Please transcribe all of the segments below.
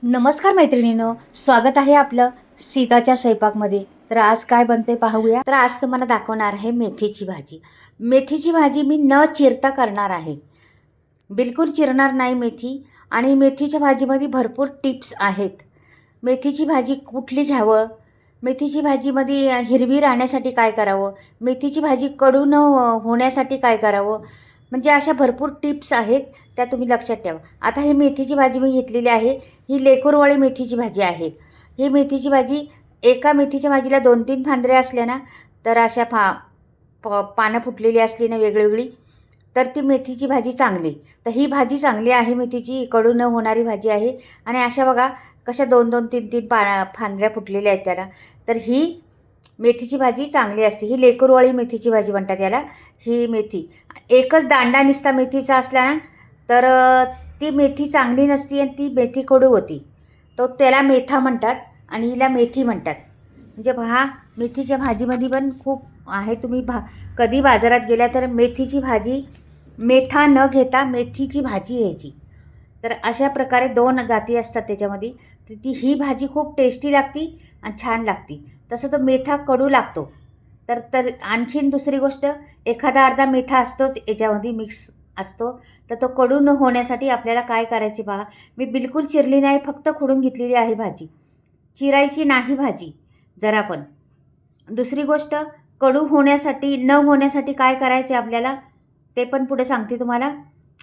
नमस्कार मैत्रिणींनो, स्वागत आहे आपलं सीताच्या स्वयंपाकमध्ये. तर आज काय बनते पाहूया. तर आज तुम्हाला दाखवणार आहे मेथीची भाजी. मेथीची भाजी मी न चिरता करणार आहे, बिलकुल चिरणार नाही मेथी. आणि मेथीच्या भाजीमध्ये भरपूर टिप्स आहेत. मेथीची भाजी कुठली घ्यावं, मेथीची भाजीमध्ये हिरवी राहण्यासाठी काय करावं, मेथीची भाजी कडू न होण्यासाठी काय करावं, म्हणजे अशा भरपूर टिप्स आहेत, त्या तुम्ही लक्षात ठेवा. आता ही मेथीची भाजी मी घेतलेली आहे. ही लेकूरवाळी मेथीची भाजी आहे. ही मेथीची भाजी, एका मेथीच्या भाजीला 2-3 फांद्र्या असल्या ना, तर अशा पानं फुटलेली असली ना वेगळीवेगळी, तर ती मेथीची भाजी चांगली. तर ही भाजी चांगली आहे, मेथीची कडू न होणारी भाजी आहे. आणि अशा बघा कशा 2-2, 3-3 फांद्र्या फुटलेल्या आहेत त्याला. तर ही मेथीची भाजी चांगली असते. ही लेकूरवाळी मेथीची भाजी म्हणतात याला. ही मेथी एकच दांडा निसता मेथीचा असला ना, तर ती मेथी चांगली नसती आणि ती मेथी कडू होती. तो त्याला मेथा म्हणतात आणि हिला मेथी म्हणतात. म्हणजे पहा, मेथीच्या भाजीमध्ये पण खूप आहे. तुम्ही कधी बाजारात गेल्या तर मेथीची भाजी मेथा न घेता मेथीची भाजी घ्यायची. तर अशा प्रकारे 2 जाती असतात त्याच्यामध्ये. तर ही भाजी खूप टेस्टी लागती आणि छान लागती. तसं तो मेथा कडू लागतो. तर आणखीन दुसरी गोष्ट, एखादा अर्धा मेथा असतोच याच्यामध्ये मिक्स असतो. तर तो कडू न होण्यासाठी आपल्याला काय करायचे पहा. मी बिलकुल चिरली नाही, फक्त खोडून घेतलेली आहे भाजी. चिरायची नाही भाजी जरा पण. दुसरी गोष्ट, कडू होण्यासाठी न होण्यासाठी काय करायचे आपल्याला ते पण पुढे सांगते तुम्हाला.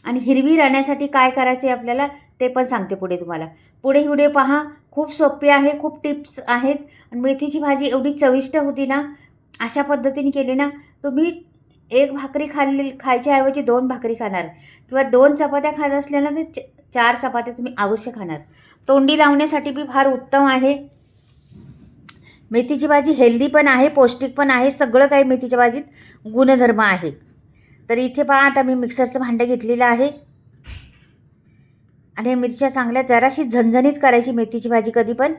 आणि हिरवी राहण्यासाठी काय करायचे आपल्याला ते पण सांगते पुढे तुम्हाला. पुढे व्हिडिओ पहा, खूप सोपे आहे, खूप टिप्स आहेत. आणि मेथीची भाजी एवढी चविष्ट होती ना, अशा पद्धतीने केली ना, तुम्ही एक भाकरी खायच्या ऐवजी 2 भाकरी खाणार, किंवा 2 चपात्या खात असल्या ना तर 4 चपात्या तुम्ही अवश्य खाणार. तोंडी लावण्यासाठी बी फार उत्तम आहे. मेथीची भाजी हेल्दी पण आहे, पौष्टिक पण आहे. सगळं काही मेथीच्या भाजीत गुणधर्म आहे. तर इथे पहा, आता मी मिक्सरचं भांडं घेतलेलं आहे. आणि मिरच्या चांगल्या जराशी झणझणीत करायची. मेथीची भाजी कधी पण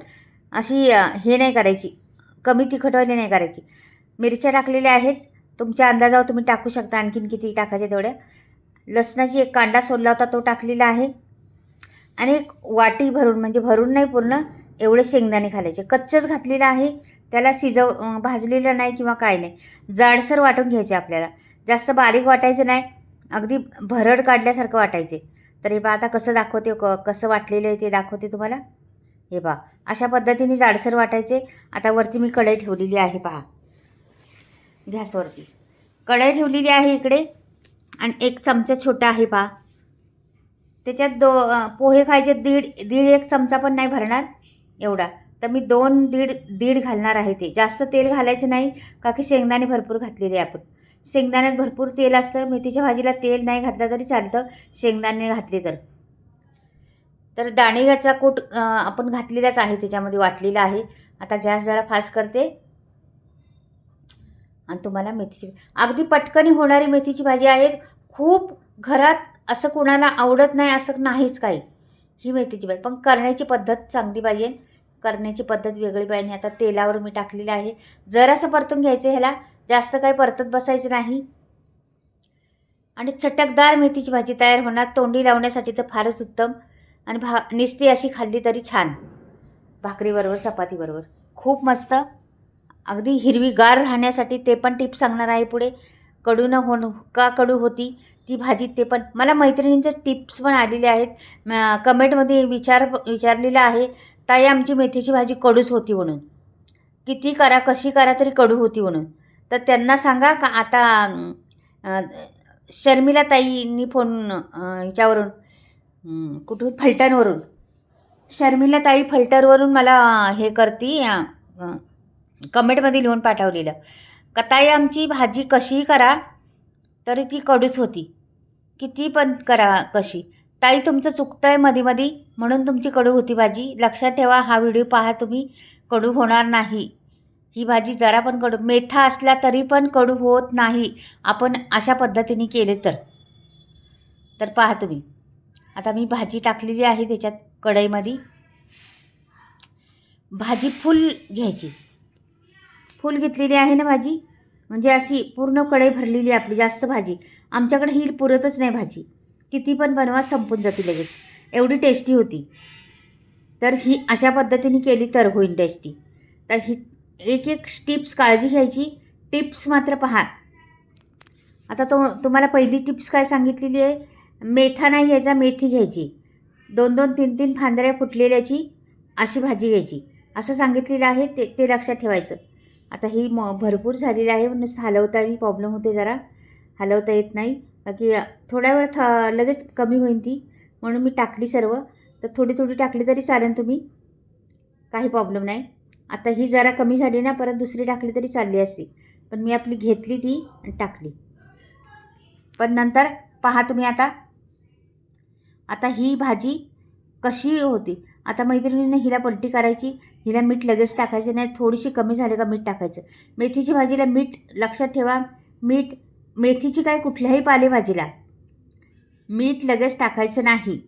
अशी हे नाही करायची, कमी तिखटवाली नाही करायची. मिरच्या टाकलेल्या आहेत. तुमच्या अंदाजावर तुम्ही टाकू शकता, आणखीन किती टाकायचे तेवढ्या. लसणाची एक कांडा सोलला होता तो टाकलेला आहे. आणि एक वाटी भरून, म्हणजे भरून नाही पूर्ण, एवढे शेंगदाणे घालायचे. कच्चंच घातलेलं आहे, त्याला भाजलेलं नाही किंवा काय नाही. जाडसर वाटून घ्यायचे आपल्याला, जास्त बारीक वाटायचं नाही, अगदी भरड काढल्यासारखं वाटायचे. तर हे पहा, आता कसं दाखवते, कसं वाटलेलं आहे ते दाखवते तुम्हाला. हे पहा, अशा पद्धतीने जाडसर वाटायचे. आता वरती मी कढई ठेवलेली आहे पहा, गॅसवरती कढई ठेवलेली आहे इकडे. आणि एक चमचा छोटा आहे पहा. त्याच्यात पोहे खायचे दीड एक चमचा पण नाही भरणार एवढा. तर मी दीड घालणार आहे. ते जास्त तेल घालायचं नाही, का की शेंगदाणे भरपूर घातलेले आपण. शेंगदाण्यात भरपूर तेल असतं. मेथीच्या भाजीला तेल नाही घातलं तरी चालतं, शेंगदाणे घातले तर. तर दाणेचा कूट आपण घातलेलाच आहे, त्याच्यामध्ये वाटलेला आहे. आता गॅस जरा फास्ट करते आणि तुम्हाला मेथीची अगदी पटकन होणारी मेथीची भाजी आहे. खूप घरात असं कोणाला आवडत नाही असं नाहीच काही. ही मेथीची भाजी पण करण्याची पद्धत चांगली पाहिजे, करण्याची पद्धत वेगळी पाहिजे. आता तेलावर मी टाकलेलं आहे. जरासं परतून घ्यायचं ह्याला, जास्त काही परतत बसायचं नाही. आणि चटकदार मेथीची भाजी तयार होणार. तोंडी लावण्यासाठी तर फारच उत्तम. आणि निस्ती अशी खाल्ली तरी छान, भाकरीबरोबर चपातीबरोबर खूप मस्त. अगदी हिरवीगार राहण्यासाठी ते पण टिप्स सांगणार आहे पुढे. कडू न का कडू होती ती भाजी, ते पण मला मैत्रिणींचे टिप्स पण आलेले आहेत. कमेंटमध्ये विचारलेलं आहे, ताई आमची मेथीची भाजी कडूच होती म्हणून, किती करा कशी करा तरी कडू होती म्हणून. तर त्यांना सांगा का आता शर्मिला ताईंनी फोन ह्याच्यावरून, कुठून, फलटणवरून, शर्मिला ताई फलटणवरून मला हे करती, कमेंटमध्ये लिहून पाठवलेलं का ताई आमची भाजी कशीही करा तरी ती कडूच होती, किती पण करा कशी. ताई तुमचं चुकतं आहे मध्ये म्हणून तुमची कडू होती भाजी. लक्षात ठेवा, हा व्हिडिओ पहा तुम्ही, कडू होणार नाही ही भाजी. जरा पण कडू मेथा असला तरी पण कडू होत नाही, आपण अशा पद्धतीने केले तर पहा तुम्ही. आता मी भाजी टाकलेली आहे त्याच्यात कढईमध्ये. भाजी फुल घ्यायची, फुल घेतलेली आहे ना भाजी, म्हणजे अशी पूर्ण कढई भरलेली आपली. जास्त भाजी आमच्याकडे ही पुरतच नाही भाजी, किती पण बनवा संपून जाते लगेच, एवढी टेस्टी होती. तर ही अशा पद्धतीने केली तर होईल टेस्टी. तर ही एक एक टिप्स काळजी घ्यायची. टिप्स मात्र पहा. आता तुम्हाला पहिली टिप्स काय सांगितलेली आहे, मेथा नाही घ्यायचा, मेथी घ्यायची. 2-2, 3-3 फांद्या फुटलेल्याची अशी भाजी घ्यायची असं सांगितलेलं आहे. ते लक्षात ठेवायचं. आता ही भरपूर झालेली आहे, म्हणून हलवताही प्रॉब्लेम होते, जरा हलवता येत नाही की थोड्या वेळ लगेच कमी होईल ती, म्हणून मी टाकली सर्व. तर थोडी थोडी टाकली तरी चालेल तुम्ही, काही प्रॉब्लेम नाही. आता ही जरा कमी झाली ना, परत दुसरी टाकली तरी चालली असती, पण मी आपली घेतली ती आणि टाकली. पण नंतर पहा तुम्ही आता ही भाजी कशी होती. आता मैत्रिणींनी हिला पलटी करायची, हिला मीठ लगेच टाकायचं नाही, थोडीशी कमी झाली का मीठ टाकायचं. मेथीची भाजीला मीठ लक्षात ठेवा, मीठ मेथीची काय कुठल्याही पालेभाजीला मीठ लगेच टाकायचं नाही.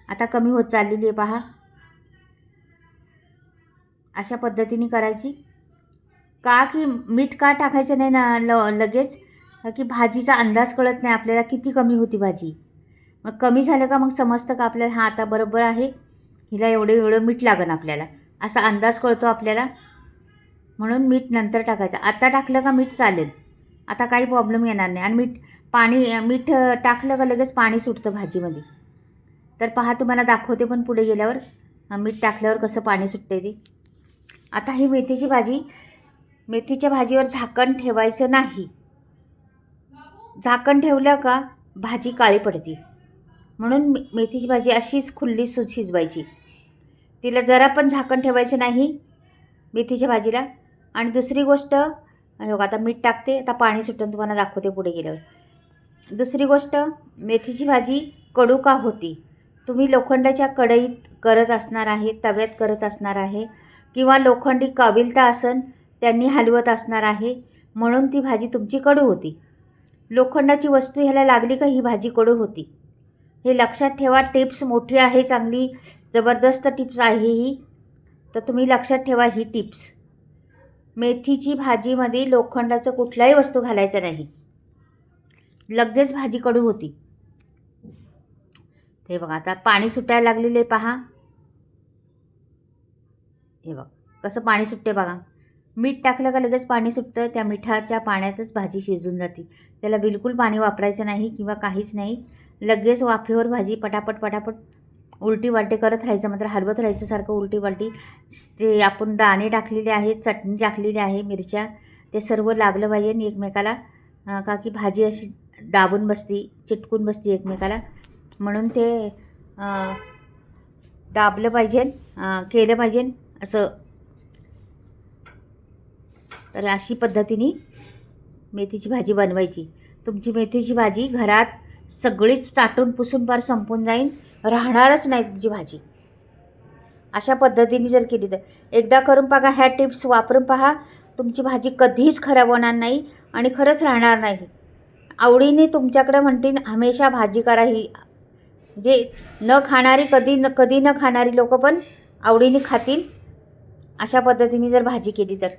आता कमी होत चाललेली आहे पहा, अशा पद्धतीने करायची. का की मीठ का टाकायचं नाही ना लगेच, की भाजीचा अंदाज कळत नाही आपल्याला किती कमी होती भाजी. मग कमी झालं का मग समजतं का आपल्याला, हां आता बरोबर आहे, हिला एवढं मीठ लागेल आपल्याला, असा अंदाज कळतो आपल्याला. म्हणून मीठ नंतर टाकायचं. आता टाकलं का मीठ चालेल, आता काही प्रॉब्लेम येणार नाही. आणि मीठ टाकलं का लगेच पाणी सुटतं भाजीमध्ये. तर पहा तुम्हाला दाखवते पण पुढे गेल्यावर मीठ टाकल्यावर कसं पाणी सुटते ते. आता ही मेथीच्या भाजीवर झाकण ठेवायचं नाही. झाकण ठेवलं का भाजी काळी पडते. म्हणून मेथीची भाजी अशीच खुल्ली शिजवायची, तिला जरा पण झाकण ठेवायचं नाही मेथीच्या भाजीला. आणि दुसरी गोष्ट, आता मीठ टाकते, आता पाणी सुटून तुम्हाला दाखवते पुढे गेल्यावर. दुसरी गोष्ट, मेथीची भाजी कडू का होती. तुम्ही लोखंडाच्या कढईत करत असणार आहे, तव्यात करत असणार आहे, किंवा लोखंडी काबिलता असन त्यांनी हलवत असणार आहे, म्हणून ती भाजी तुमची कडू होती. लोखंडाची वस्तू ह्याला लागली का ही भाजी कडू होती. हे लक्षात ठेवा. टिप्स मोठी आहे, चांगली जबरदस्त टिप्स आहे ही, तर तुम्ही लक्षात ठेवा ही टिप्स. मेथीची भाजीमध्ये लोखंडाचं कुठलाही वस्तू घालायचं नाही, लगेच भाजी कडू होती. हे बघा आता पाणी सुटायला लागलेले पहा, हे बघा कसं पाणी सुटते बघा. मीठ टाकलं का लगेच पाणी सुटतं, त्या मिठाच्या पाण्यातच भाजी शिजून जाते. त्याला बिलकुल पाणी वापरायचं नाही किंवा काहीच नाही. लगेच वाफेवर भाजी पटापट उलटी वालटी करत राहायचं, मात्र हलवत राहायचं सारखं उलटी वालटी. ते आपण दाणे टाकलेले आहेत, चटणी टाकलेली आहे, मिरच्या, ते सर्व लागलं पाहिजे एकमेकाला, का की भाजी अशी दाबून बसती, चिटकून बसती एकमेकाला. म्हणून ते दाबलं पाहिजे, केलं पाहिजे असं. तर अशी पद्धतीने मेथीची भाजी बनवायची. तुमची मेथीची भाजी घरात सगळीच चाटून पुसून पार संपून जाईल, राहणारच नाही तुमची भाजी. अशा पद्धतीने जर केली तर एकदा करून बघा, ह्या टिप्स वापरून पहा, तुमची भाजी कधीच खराब होणार नाही आणि खरंच राहणार नाही. आवडीने तुमच्याकडे म्हणतील हमेशा भाजी करा. ही जे न खाणारी कधी न खाणारी लोक पण आवडीने खातील अशा पद्धतीने जर भाजी केली तर.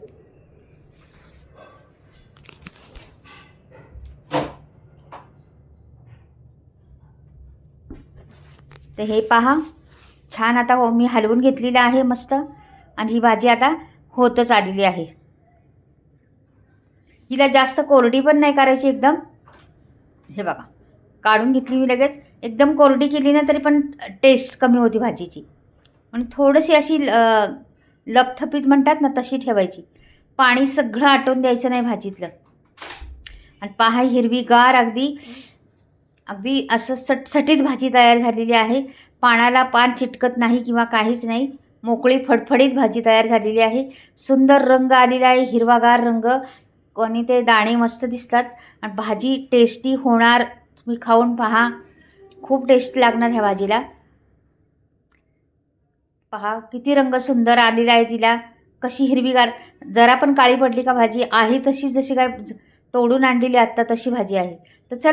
तर हे पहा छान, आता मी हलवून घेतलेलं आहे मस्त, आणि ही भाजी आता होतच आलेली आहे. हिला जास्त कोरडी पण नाही करायची एकदम. हे बघा काढून घेतली मी लगेच. एकदम कोरडी केली ना तरी पण टेस्ट कमी होती भाजीची, आणि थोडीशी अशी लपथपीत म्हणतात ना तशी ठेवायची. पाणी सगळं आटवून द्यायचं नाही भाजीतलं. आणि पहा हिरवीगार अगदी असं सटसटीत भाजी तयार झालेली आहे. पानाला पान चिटकत नाही किंवा काहीच नाही, मोकळी फडफडीत भाजी तयार झालेली आहे. सुंदर रंग आलेला आहे, हिरवागार रंग, कोणी ते दाणे मस्त दिसतात, आणि भाजी टेस्टी होणार. तुम्ही खाऊन पहा, खूप टेस्ट लागणार ह्या भाजीला. पहा किती रंग सुंदर आलेला आहे तिला, कशी हिरवीगार, जरा पण काळी पडली का भाजी आहे तशी, जशी काय तोडून आणलेली आत्ता तशी भाजी आहे. तर चला